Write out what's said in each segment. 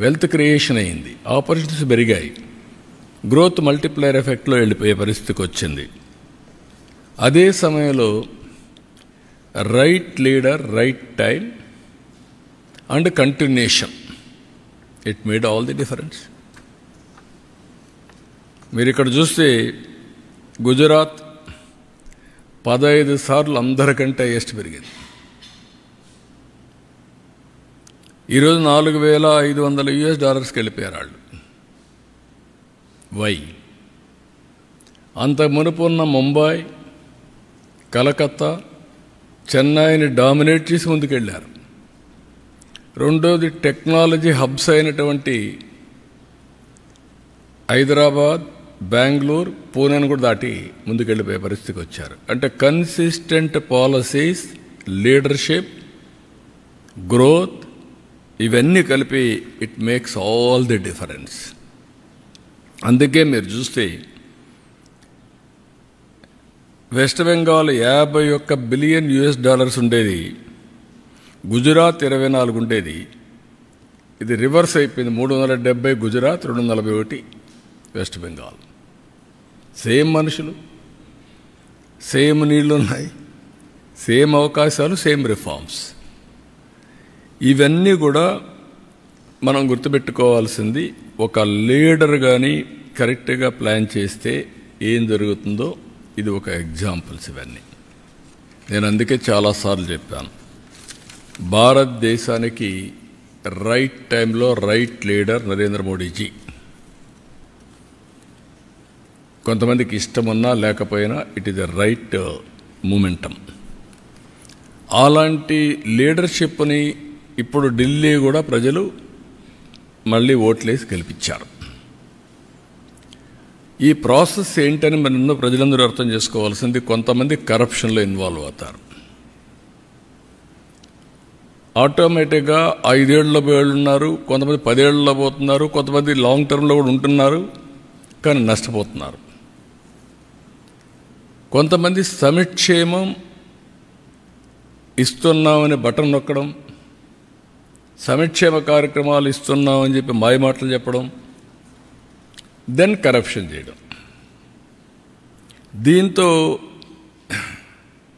Wealth creation అయింది, opportunities పెరిగాయి, growth multiplier ఎఫెక్ట్లో వెళ్ళిపోయే పరిస్థితికి వచ్చింది. అదే సమయంలో right leader, right time and continuation, it made all the difference. మీరు ఇక్కడ చూస్తే గుజరాత్ 15 సార్లు అందరికంటే హైయెస్ట్ పెరిగింది. ఈరోజు $4,500 వెళ్ళిపోయారు వాళ్ళు. వై? అంత మునుపు ఉన్న ముంబై, కలకత్తా, చెన్నైని డామినేట్ చేసి ముందుకెళ్ళారు. రెండోది టెక్నాలజీ హబ్స్ అయినటువంటి హైదరాబాద్, బెంగళూరు, పూణేను కూడా దాటి ముందుకెళ్ళిపోయే పరిస్థితికి వచ్చారు. అంటే కన్సిస్టెంట్ పాలసీస్, లీడర్షిప్, గ్రోత్, ఇవన్నీ కలిపి it makes all the difference. అందుకే మీరు చూస్తే వెస్ట్ బెంగాల్ $51 బిలియన్ ఉండేది, గుజరాత్ 24 ఉండేది. ఇది రివర్స్ అయిపోయింది. 370 గుజరాత్, 241 వెస్ట్ బెంగాల్. సేమ్ మనుషులు, సేమ్ నీళ్లు ఉన్నాయి, సేమ్ అవకాశాలు, సేమ్ రిఫార్మ్స్. ఇవన్నీ కూడా మనం గుర్తుపెట్టుకోవాల్సింది. ఒక లీడర్ కానీ కరెక్ట్గా ప్లాన్ చేస్తే ఏం జరుగుతుందో ఇది ఒక ఎగ్జాంపుల్స్. ఇవన్నీ నేను అందుకే చాలాసార్లు చెప్పాను, భారతదేశానికి రైట్ టైంలో రైట్ లీడర్ నరేంద్ర మోడీజీ. కొంతమందికి ఇష్టమున్నా లేకపోయినా it is the right momentum. అలాంటి లీడర్షిప్ని ఇప్పుడు ఢిల్లీ కూడా ప్రజలు మళ్ళీ ఓట్లేసి గెలిపించారు. ఈ ప్రాసెస్ ఏంటని మన ప్రజలందరూ అర్థం చేసుకోవాల్సింది. కొంతమంది కరప్షన్లో ఇన్వాల్వ్ అవుతారు. ఆటోమేటిక్గా 5 ఏళ్ళలో పోయేళ్ళున్నారు, కొంతమంది 10 ఏళ్ళలో పోతున్నారు, కొంతమంది లాంగ్ టర్మ్లో కూడా ఉంటున్నారు, కానీ నష్టపోతున్నారు. కొంతమంది సంక్షేమం ఇస్తున్నామని బటన్ నొక్కడం, సంక్షేమ కార్యక్రమాలు ఇస్తున్నామని చెప్పి మాయమాటలు చెప్పడం, దెన్ కరప్షన్ చేయడం. దీంతో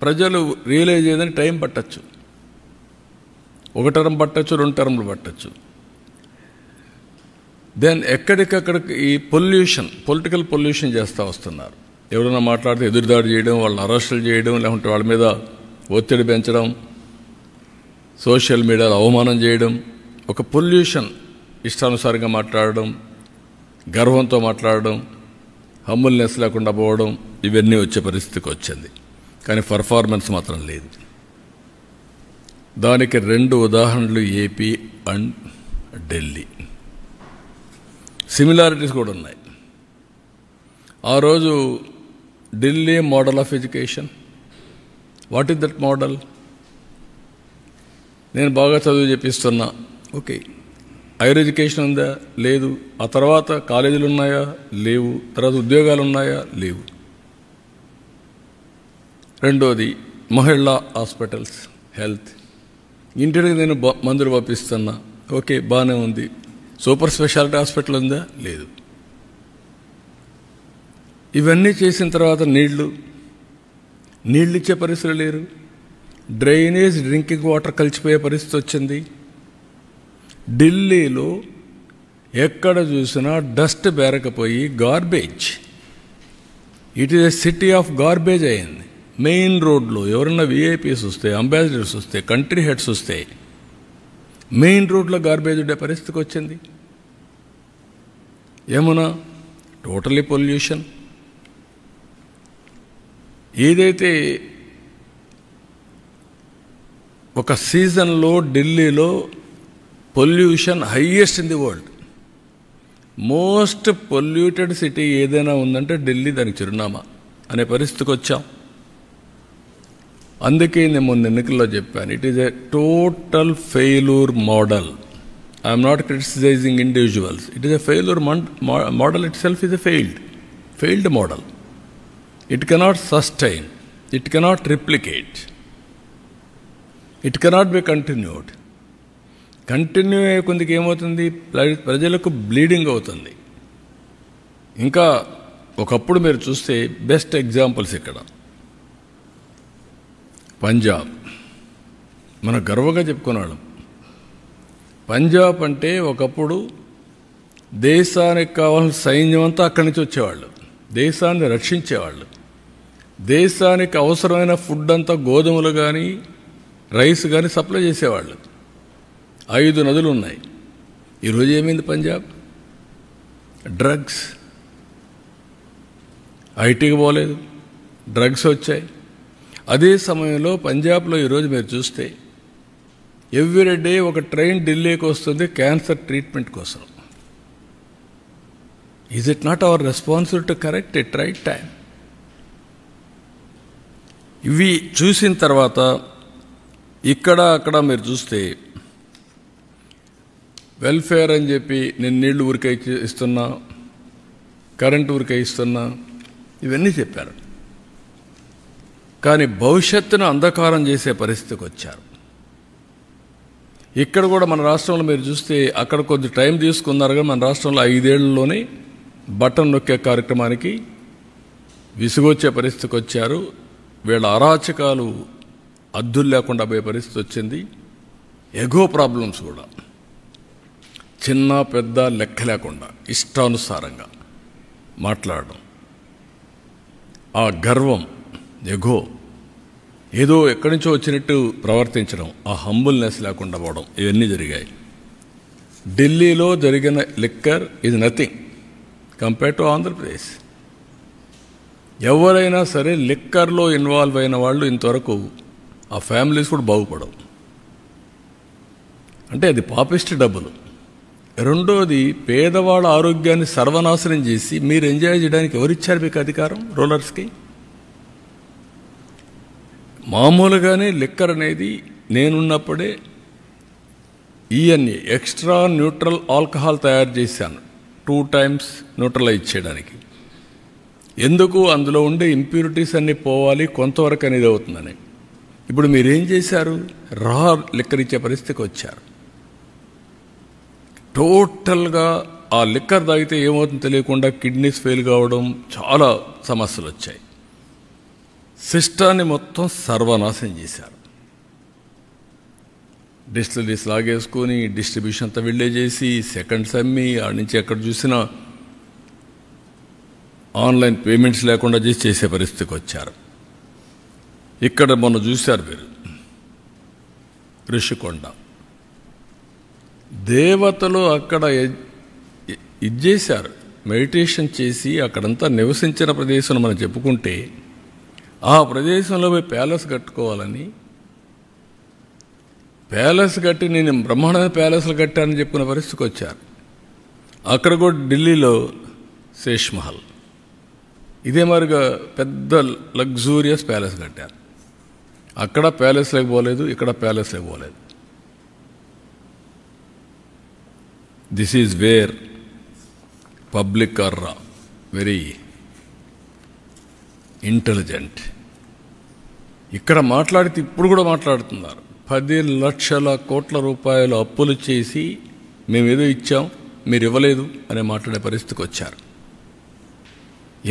ప్రజలు రియలైజ్ అయ్యేదని టైం పట్టచ్చు. 1 టర్మ్ పట్టచ్చు, 2 టర్మ్లు పట్టచ్చు. దెన్ ఎక్కడికక్కడికి ఈ పొలిటికల్ పొల్యూషన్ చేస్తూ వస్తున్నారు. ఎవరైనా మాట్లాడితే ఎదురుదాడి చేయడం, వాళ్ళని అరెస్టులు చేయడం, లేకుంటే వాళ్ళ మీద ఒత్తిడి పెంచడం, సోషల్ మీడియాలో అవమానం చేయడం, ఒక పొల్యూషన్. ఇష్టానుసారంగా మాట్లాడడం, గర్వంతో మాట్లాడడం, హంబుల్నెస్ లేకుండా పోవడం, ఇవన్నీ వచ్చే పరిస్థితికి వచ్చింది. కానీ పర్ఫార్మెన్స్ మాత్రం లేదు. దానికి 2 ఉదాహరణలు ఏపీ అండ్ ఢిల్లీ. సిమిలారిటీస్ కూడా ఉన్నాయి. ఆ రోజు Delhi model of education, what is that model? నేను బాగా చదువు చెప్పిస్తున్నా, ఓకే. హైయర్ ఎడ్యుకేషన్ ఉందా? లేదు. ఆ తర్వాత కాలేజీలు ఉన్నాయా? లేవు. తర్వాత ఉద్యోగాలు ఉన్నాయా? లేవు. రెండోది మహిళా హాస్పిటల్స్, హెల్త్. ఇంటికి నేను మందులు పంపిస్తున్నా, ఓకే, బాగానే ఉంది. సూపర్ స్పెషాలిటీ హాస్పిటల్ ఉందా? లేదు. ఇవన్నీ చేసిన తర్వాత నీళ్లు ఇచ్చే పరిస్థితులు లేరు. డ్రైనేజ్, డ్రింకింగ్ వాటర్ కలిసిపోయే పరిస్థితి వచ్చింది. ఢిల్లీలో ఎక్కడ చూసినా డస్ట్ బేరకపోయి garbage. It is a city of garbage అయింది. మెయిన్ రోడ్లో ఎవరన్నా విఐపీస్ వస్తే, అంబాసిడర్స్ వస్తే, కంట్రీ హెడ్స్ వస్తే మెయిన్ రోడ్లో గార్బేజ్ ఉండే పరిస్థితికి వచ్చింది. ఏమన్నా టోటలీ పొల్యూషన్. ఏదైతే ఒక సీజన్లో ఢిల్లీలో pollution highest in the world, most polluted city ఏదైనా ఉందంటే ఢిల్లీ దానికి చిరునామా అనే పరిస్థితికి వచ్చాం. అందుకే నేను మొన్న ఎన్నికల్లో చెప్పాను, it is a total failure model. I'm not criticising individuals. It is a failure model. Itself is a failed model. It cannot sustain, it cannot replicate, it cannot be continued. Continue అయ్యే కొద్దికి ఏమవుతుంది, ప్రజలకు bleeding అవుతుంది. ఇంకా ఒకప్పుడు మీరు చూస్తే best examples ఇక్కడ పంజాబ్, మనం గర్వంగా చెప్పుకున్నాడు. పంజాబ్ అంటే ఒకప్పుడు దేశానికి కావాల్సిన సైన్యం అంతా అక్కడి నుంచి వచ్చేవాళ్ళు, దేశాన్ని రక్షించేవాళ్ళు. దేశానికి అవసరమైన ఫుడ్ అంతా గోధుమలు కానీ రైస్ కానీ సప్లై చేసేవాళ్ళు. 5 నదులు ఉన్నాయి. ఈరోజు ఏమైంది పంజాబ్? డ్రగ్స్, ఐటీకి పోలేదు, డ్రగ్స్ వచ్చాయి. అదే సమయంలో పంజాబ్లో ఈరోజు మీరు చూస్తే ఎవ్రీ డే ఒక ట్రైన్ ఢిల్లీకి వస్తుంది క్యాన్సర్ ట్రీట్మెంట్ కోసం. Is it not our responsibility to correct it right time? ఇవి చూసిన తర్వాత ఇక్కడ అక్కడ మీరు చూస్తే వెల్ఫేర్ అని చెప్పి నేను నీళ్లు ఊరికే ఇస్తున్నా, కరెంటు ఊరికే ఇస్తున్నా, ఇవన్నీ చెప్పారు. కానీ భవిష్యత్తును అంధకారం చేసే పరిస్థితికి వచ్చారు. ఇక్కడ కూడా మన రాష్ట్రంలో మీరు చూస్తే అక్కడ కొద్ది టైం తీసుకున్నారు, కానీ మన రాష్ట్రంలో 5 ఏళ్లలోనే బటన్ నొక్కే కార్యక్రమానికి విసుగొచ్చే పరిస్థితికి వచ్చారు. వీళ్ళ అరాచకాలు అద్దులు లేకుండా పోయే పరిస్థితి వచ్చింది. ఎగో ప్రాబ్లమ్స్ కూడా చిన్న పెద్ద లెక్క లేకుండా ఇష్టానుసారంగా మాట్లాడడం, ఆ గర్వం, ఎగో, ఏదో ఎక్కడి నుంచో వచ్చినట్టు ప్రవర్తించడం, ఆ హంబుల్నెస్ లేకుండా పోవడం, ఇవన్నీ జరిగాయి. ఢిల్లీలో జరిగిన లిక్కర్ ఇది నథింగ్ కంపేర్ టు ఆంధ్రప్రదేశ్. ఎవరైనా సరే లిక్కర్లో ఇన్వాల్వ్ అయిన వాళ్ళు ఇంతవరకు ఆ ఫ్యామిలీస్ కూడా బాగుపడవు. అంటే అది పాపిస్ట్ డబ్బులు. రెండోది, పేదవాళ్ళ ఆరోగ్యాన్ని సర్వనాశనం చేసి మీరు ఎంజాయ్ చేయడానికి ఎవరిచ్చారు మీకు అధికారం? రూలర్స్కి. మామూలుగానే లిక్కర్ అనేది నేనున్నప్పుడే ఈఎన్ఏ ఎక్స్ట్రా న్యూట్రల్ ఆల్కహాల్ తయారు చేశాను 2 times న్యూట్రలైజ్ చేయడానికి. ఎందుకు? అందులో ఉండే ఇంప్యూరిటీస్ అన్నీ పోవాలి, కొంతవరకు అనేది అవుతుందని. ఇప్పుడు మీరేం చేశారు? రా లిక్కర్ ఇచ్చే పరిస్థితికి వచ్చారు. టోటల్గా ఆ లిక్కర్ తాగితే ఏమవుతుందో తెలియకుండా కిడ్నీస్ ఫెయిల్ కావడం, చాలా సమస్యలు వచ్చాయి. సిస్టాన్ని మొత్తం సర్వనాశనం చేశారు. డిస్టిలరీస్ లాగేసుకొని డిస్ట్రిబ్యూషన్ అంతా వెళ్ళే చేసి సెకండ్స్ అమ్మి ఆడి నుంచి ఎక్కడ చూసినా ఆన్లైన్ పేమెంట్స్ లేకుండా చేసే పరిస్థితికి వచ్చారు. ఇక్కడ మొన్న చూశారు మీరు ఋషికొండ దేవతలు అక్కడ ఇది చేశారు, మెడిటేషన్ చేసి అక్కడంతా నివసించిన ప్రదేశం మనం చెప్పుకుంటే ఆ ప్రదేశంలో పోయి ప్యాలెస్ కట్టుకోవాలని, ప్యాలెస్ కట్టి నేను బ్రహ్మాండమైన ప్యాలెస్లు కట్టానని చెప్పుకునే పరిస్థితికి వచ్చారు. అక్కడ కూడా ఢిల్లీలో శేష్ మహల్ ఇదే మరిగా పెద్ద లగ్జూరియస్ ప్యాలెస్ కట్టారు. అక్కడ ప్యాలెస్ లేకపోలేదు, ఇక్కడ ప్యాలెస్ లేకపోలేదు. This is where public are very intelligent. ఇక్కడ మాట్లాడితే ఇప్పుడు కూడా మాట్లాడుతున్నారు. 10 లక్షల కోట్ల రూపాయలు అప్పులు చేసి మేమేదో ఇచ్చాం మీరు ఇవ్వలేదు అనే మాట్లాడే పరిస్థితికి వచ్చారు.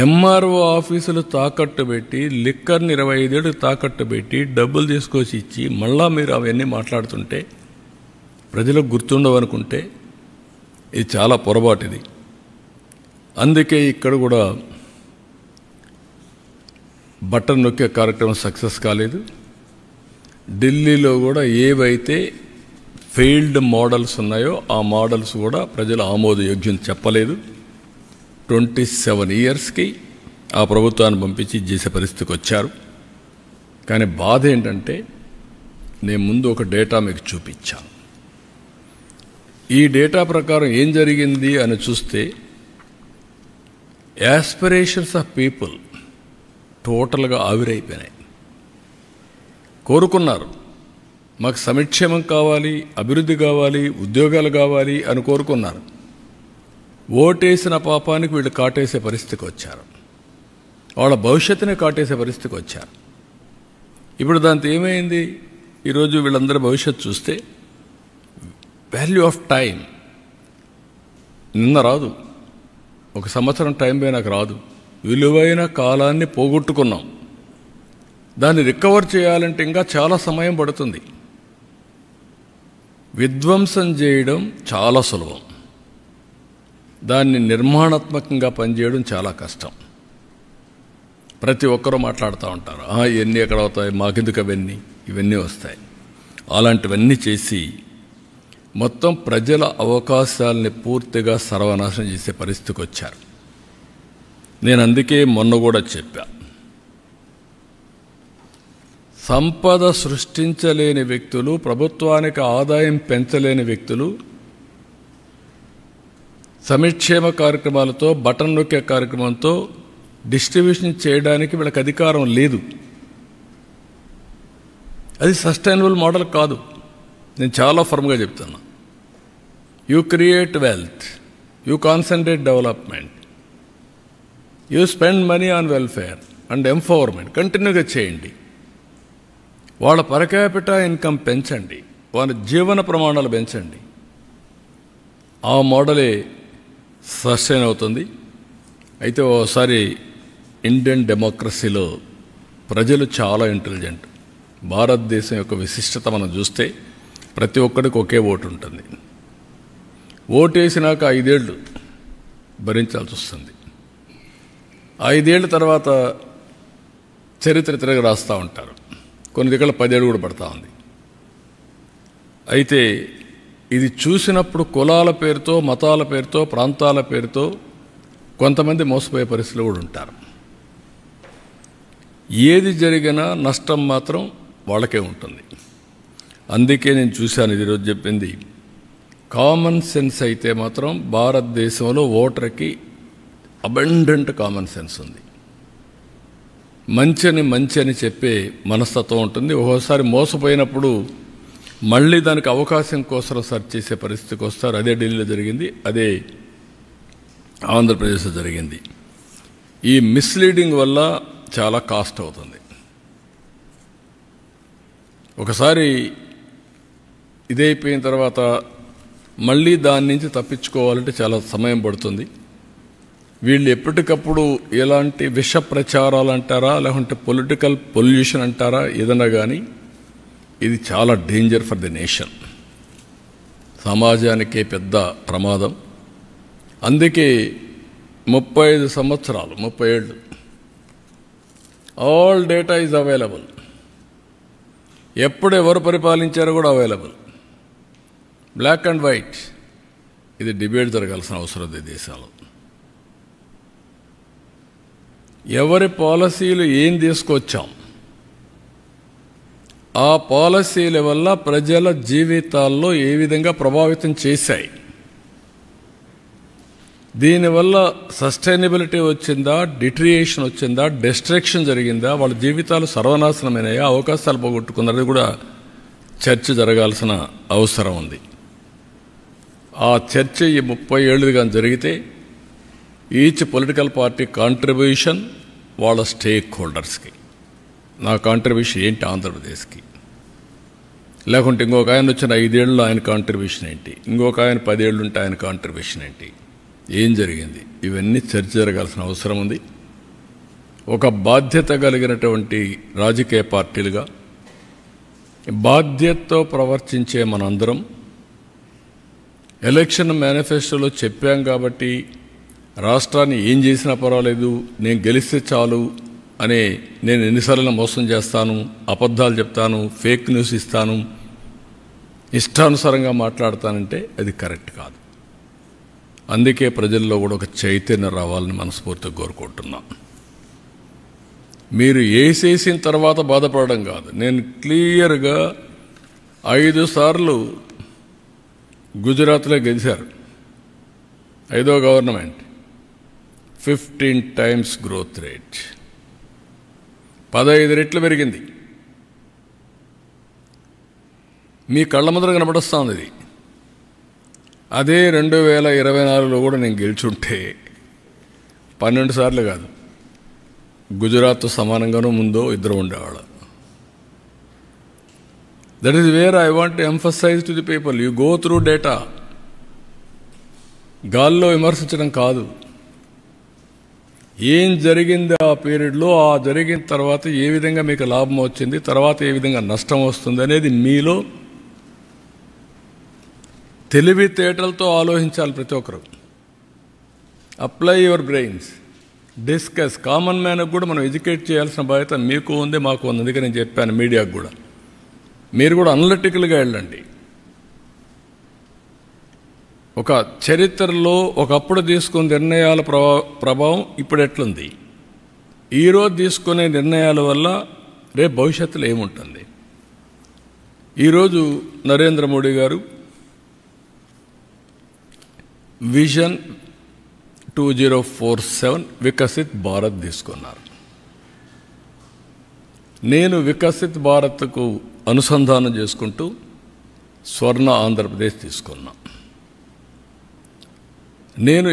ఎంఆర్ఓ ఆఫీసులు తాకట్టు పెట్టి లిక్కర్ని 25 ఏళ్ళు తాకట్టు పెట్టి డబ్బులు తీసుకొచ్చి ఇచ్చి మళ్ళా మీరు అవన్నీ మాట్లాడుతుంటే ప్రజలకు గుర్తుండవనుకుంటే ఇది చాలా పొరపాటిది. అందుకే ఇక్కడ కూడా బటన్ నొక్కే కార్యక్రమం సక్సెస్ కాలేదు. ఢిల్లీలో కూడా ఏవైతే ఫెయిల్డ్ మోడల్స్ ఉన్నాయో ఆ మోడల్స్ కూడా ప్రజలు ఆమోదయోగ్యం చెప్పలేదు. 27 yearsకి ఆ ప్రభుత్వాన్ని పంపించి చేసే పరిస్థితికి వచ్చారు. కానీ బాధ ఏంటంటే నేను ముందు ఒక డేటా మీకు చూపించాను. ఈ డేటా ప్రకారం ఏం జరిగింది అని చూస్తే యాస్పిరేషన్స్ ఆఫ్ పీపుల్ టోటల్గా ఆవిరైపోయినాయి. కోరుకున్నారు మాకు సంక్షేమం కావాలి, అభివృద్ధి కావాలి, ఉద్యోగాలు కావాలి అని కోరుకున్నారు. ఓటేసిన పాపానికి వీళ్ళు కాటేసే పరిస్థితికి వచ్చారు. వాళ్ళ భవిష్యత్తునే కాటేసే పరిస్థితికి వచ్చారు. ఇప్పుడు దాంతో ఏమైంది? ఈరోజు వీళ్ళందరి భవిష్యత్తు చూస్తే వాల్యూ ఆఫ్ టైం నిన్న రాదు, 1 సంవత్సరం టైం పోయినాక రాదు. విలువైన కాలాన్ని పోగొట్టుకున్నాం. దాన్ని రికవర్ చేయాలంటే ఇంకా చాలా సమయం పడుతుంది. విధ్వంసం చేయడం చాలా సులభం, దాన్ని నిర్మాణాత్మకంగా పనిచేయడం చాలా కష్టం. ప్రతి ఒక్కరూ మాట్లాడుతూ ఉంటారు, ఇవన్నీ ఎక్కడ అవుతాయి, మాకెందుకు ఇవన్నీ వస్తాయి. అలాంటివన్నీ చేసి మొత్తం ప్రజల అవకాశాలని పూర్తిగా సర్వనాశనం చేసే పరిస్థితికి వచ్చారు. నేను అందుకే మొన్న కూడా చెప్పా, సంపద సృష్టించలేని వ్యక్తులు, ప్రభుత్వానికి ఆదాయం పెంచలేని వ్యక్తులు సంక్షేమ కార్యక్రమాలతో, బటన్ నొక్కే కార్యక్రమంతో డిస్ట్రిబ్యూషన్ చేయడానికి వీళ్ళకి అధికారం లేదు. అది సస్టైనబుల్ మోడల్ కాదు. నేను చాలా ఫర్మ్గా చెప్తున్నా. You create wealth, you concentrate development, you spend money on welfare and empowerment. కంటిన్యూగా చేయండి. వాళ్ళ పర్ క్యాపిటా ఇన్కమ్ పెంచండి, వాళ్ళ జీవన ప్రమాణాలు పెంచండి. ఆ మోడలే సస్టైన్ అవుతుంది. అయితే ఓసారి ఇండియన్ డెమోక్రసీలో ప్రజలు చాలా ఇంటెలిజెంట్. భారతదేశం యొక్క విశిష్టత మనం చూస్తే ప్రతి ఒక్కడికి ఒకే ఓటు ఉంటుంది. ఓటు వేసినాక 5 ఏళ్ళు భరించాల్సి వస్తుంది. 5 ఏళ్ళ తర్వాత చరిత్ర తిరగ రాస్తూ ఉంటారు. కొన్ని దగ్గర 10 ఏళ్ళు కూడా పడతా ఉంది. అయితే ఇది చూసినప్పుడు కులాల పేరుతో, మతాల పేరుతో, ప్రాంతాల పేరుతో కొంతమంది మోసపోయే పరిస్థితులు కూడా ఉంటారు. ఏది జరిగినా నష్టం మాత్రం వాళ్ళకే ఉంటుంది. అందుకే నేను చూశాను, ఈరోజు చెప్పింది కామన్ సెన్స్ అయితే మాత్రం భారతదేశంలో ఓటర్కి అబండెంట్ కామన్ సెన్స్ ఉంది. మంచి అని చెప్పే మనస్తత్వం ఉంటుంది. ఒక్కోసారి మోసపోయినప్పుడు మళ్ళీ దానికి అవకాశం కోసం సెర్చ్ చేసే పరిస్థితికి వస్తారు. అదే ఢిల్లీలో జరిగింది, అదే ఆంధ్రప్రదేశ్లో జరిగింది. ఈ మిస్లీడింగ్ వల్ల చాలా కాస్ట్ అవుతుంది. ఒకసారి ఇదైపోయిన తర్వాత మళ్ళీ దాని నుంచి తప్పించుకోవాలంటే చాలా సమయం పడుతుంది. వీళ్ళు ఎప్పటికప్పుడు ఎలాంటి విష ప్రచారాలు అంటారా, లేకుంటే పొలిటికల్ పొల్యూషన్ అంటారా, ఏదన్నా కానీ ఇది చాలా డేంజర్ ఫర్ ది నేషన్. సమాజానికే పెద్ద ప్రమాదం. అందుకే 35 సంవత్సరాలు, 30 ఏళ్ళు ఆల్ డేటా ఈజ్ అవైలబుల్. ఎప్పుడు ఎవరు పరిపాలించారో కూడా అవైలబుల్, బ్లాక్ అండ్ వైట్. ఇది డిబేట్ జరగాల్సిన అవసరం ఉంది దేశాల్లో. ఎవరి పాలసీలు ఏం తీసుకొచ్చాం, ఆ పాలసీల వల్ల ప్రజల జీవితాల్లో ఏ విధంగా ప్రభావితం చేశాయి, దీనివల్ల సస్టైనబిలిటీ వచ్చిందా, డిట్రియేషన్ వచ్చిందా, డిస్ట్రక్షన్ జరిగిందా, వాళ్ళ జీవితాలు సర్వనాశనమైనాయా, అవకాశాలు పోగొట్టుకున్నది కూడా చర్చ జరగాల్సిన అవసరం ఉంది. ఆ చర్చ ఈ 30 ఏళ్ళుగా జరిగితే ఈచ్ పొలిటికల్ పార్టీ కాంట్రిబ్యూషన్ వాళ్ళ స్టేక్ హోల్డర్స్కి, నా కాంట్రిబ్యూషన్ ఏంటి ఆంధ్రప్రదేశ్కి, లేకుంటే ఇంకొక ఆయన వచ్చిన 5 ఏళ్ళు ఆయన కాంట్రిబ్యూషన్ ఏంటి, ఇంకొక ఆయన 10 ఏళ్ళు ఉంటే ఆయన కాంట్రిబ్యూషన్ ఏంటి, ఏం జరిగింది, ఇవన్నీ చర్చ జరగాల్సిన అవసరం ఉంది. ఒక బాధ్యత కలిగినటువంటి రాజకీయ పార్టీలుగా బాధ్యతతో ప్రవర్తించే మనందరం ఎలక్షన్ మేనిఫెస్టోలో చెప్పాం కాబట్టి రాష్ట్రాన్ని ఏం చేసినా పర్వాలేదు, నేను గెలిస్తే చాలు అనే, నేను ఎన్నిసార్లు మోసం చేస్తాను, అబద్ధాలు చెప్తాను, ఫేక్ న్యూస్ ఇస్తాను, ఇష్టానుసారంగా మాట్లాడతానంటే అది కరెక్ట్ కాదు. అందుకే ప్రజల్లో కూడా ఒక చైతన్యం రావాలని మనస్ఫూర్తిగా కోరుకుంటున్నాం. మీరు వేసేసిన తర్వాత బాధపడడం కాదు. నేను క్లియర్గా 5 సార్లు గుజరాత్లో గెలిచారు, 5వ గవర్నమెంట్, 15 times గ్రోత్ రేట్, 15 రెట్లు పెరిగింది. మీ కళ్ళ ముందర కనబడుస్తూ ఉంది ఇది. అదే 2024లో కూడా నేను గెలిచుంటే 12 సార్లు కాదు, గుజరాత్ సమానంగానూ ముందో 2 ఉండేవాళ్ళు. That is where I want to emphasize to the people. You go through data. గాల్లో విమర్శించడం కాదు. ఏం జరిగింది ఆ పీరియడ్లో, ఆ జరిగిన తర్వాత ఏ విధంగా మీకు లాభం వచ్చింది, తర్వాత ఏ విధంగా నష్టం వస్తుంది అనేది మీలో తెలివితేటలతో ఆలోచించాలి ప్రతి ఒక్కరు. Apply your brains, discuss. Common మ్యాన్కి కూడా మనం ఎడ్యుకేట్ చేయాల్సిన బాధ్యత మీకు ఉంది, మాకు ఉంది. అందుకే నేను చెప్పాను మీడియాకు కూడా, మీరు కూడా అనలిటికల్గా వెళ్ళండి. ఒక చరిత్రలో ఒకప్పుడు తీసుకున్న నిర్ణయాల ప్రభావం ఇప్పుడు ఎట్లుంది, ఈరోజు తీసుకునే నిర్ణయాల వల్ల రేపు భవిష్యత్తులో ఏముంటుంది. ఈరోజు నరేంద్ర మోడీ గారు విజన్ 2047 వికసిత్ భారత్ తీసుకున్నారు. నేను వికసిత్ భారత్కు అనుసంధానం చేసుకుంటూ స్వర్ణ ఆంధ్రప్రదేశ్ తీసుకున్నా. నేను